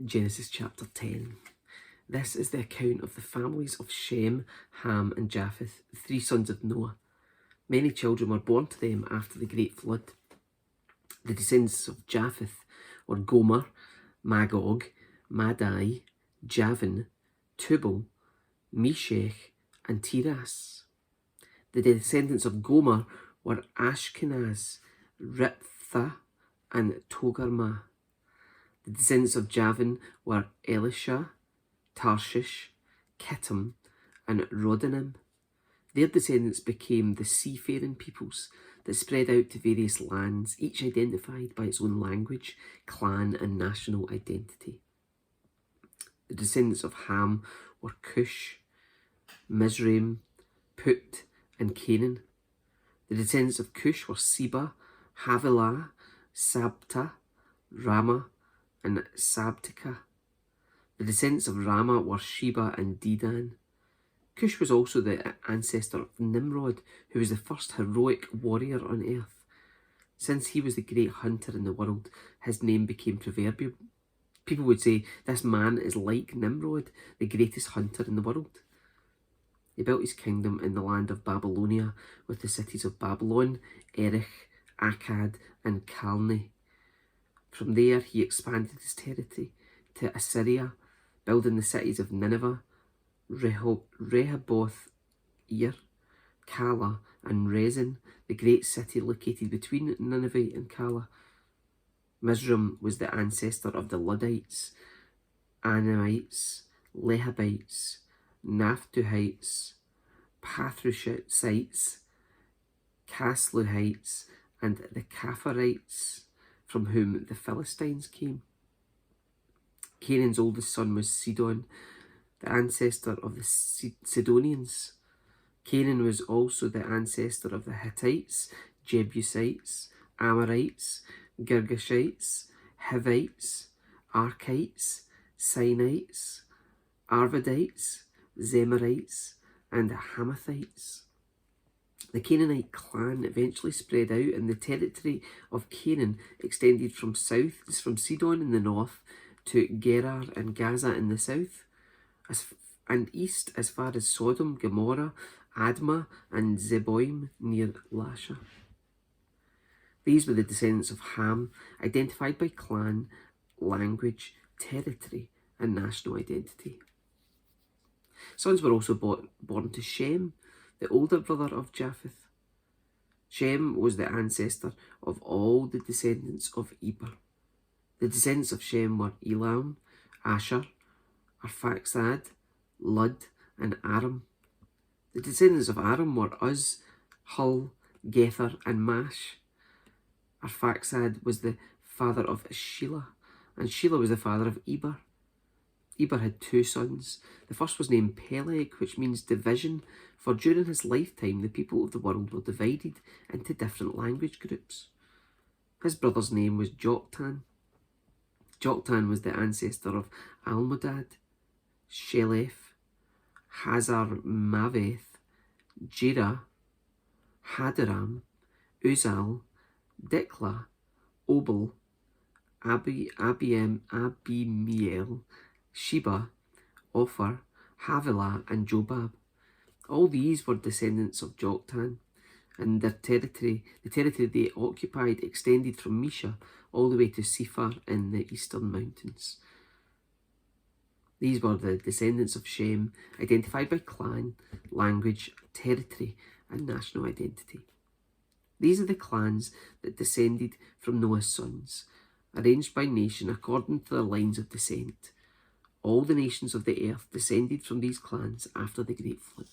Genesis chapter 10. This is the account of the families of Shem, Ham and Japheth, the three sons of Noah. Many children were born to them after the great flood. The descendants of Japheth were Gomer, Magog, Madai, Javan, Tubal, Meshech and Tiras. The descendants of Gomer were Ashkenaz, Riphtha and Togarmah. The descendants of Javan were Elisha, Tarshish, Kittim, and Rodanim. Their descendants became the seafaring peoples that spread out to various lands, each identified by its own language, clan, and national identity. The descendants of Ham were Cush, Mizraim, Put, and Canaan. The descendants of Cush were Seba, Havilah, Sabta, Ramah, and Sabtika. The descendants of Ramah were Sheba and Dedan. Cush was also the ancestor of Nimrod, who was the first heroic warrior on earth. Since he was the great hunter in the world, his name became proverbial. People would say, this man is like Nimrod, the greatest hunter in the world. He built his kingdom in the land of Babylonia with the cities of Babylon, Erech, Akkad, and Calneh. From there, he expanded his territory to Assyria, building the cities of Nineveh, Rehoboth-ir, Calah, and Rezin, the great city located between Nineveh and Calah. Mizraim was the ancestor of the Luddites, Anamites, Lehabites, Naphtuhites, Pathrushites, Casluhites, and the Capharites, from whom the Philistines came. Canaan's oldest son was Sidon, the ancestor of the Sidonians. Canaan was also the ancestor of the Hittites, Jebusites, Amorites, Girgashites, Hivites, Arkites, Sinites, Arvadites, Zemarites, and Hamathites. The Canaanite clan eventually spread out, and the territory of Canaan extended from Sidon in the north to Gerar and Gaza in the south, and east as far as Sodom, Gomorrah, Admah, and Zeboim near Lasha. These were the descendants of Ham, identified by clan, language, territory, and national identity. Sons were also born to Shem, the older brother of Japheth. Shem was the ancestor of all the descendants of Eber. The descendants of Shem were Elam, Asher, Arphaxad, Lud, and Aram. The descendants of Aram were Uz, Hul, Gether, and Mash. Arphaxad was the father of Shelah, and Shelah was the father of Eber. Eber had two sons. The first was named Peleg, which means division, for during his lifetime the people of the world were divided into different language groups. His brother's name was Joktan. Joktan was the ancestor of Almodad, Sheleph, Hazar Maveth, Jerah, Hadaram, Uzal, Diklah, Obal, Abimiel, Sheba, Ophir, Havilah, and Jobab. All these were descendants of Joktan, and the territory they occupied extended from Mesha all the way to Sephar in the eastern mountains. These were the descendants of Shem, identified by clan, language, territory, and national identity. These are the clans that descended from Noah's sons, arranged by nation according to their lines of descent. All the nations of the earth descended from these clans after the great flood.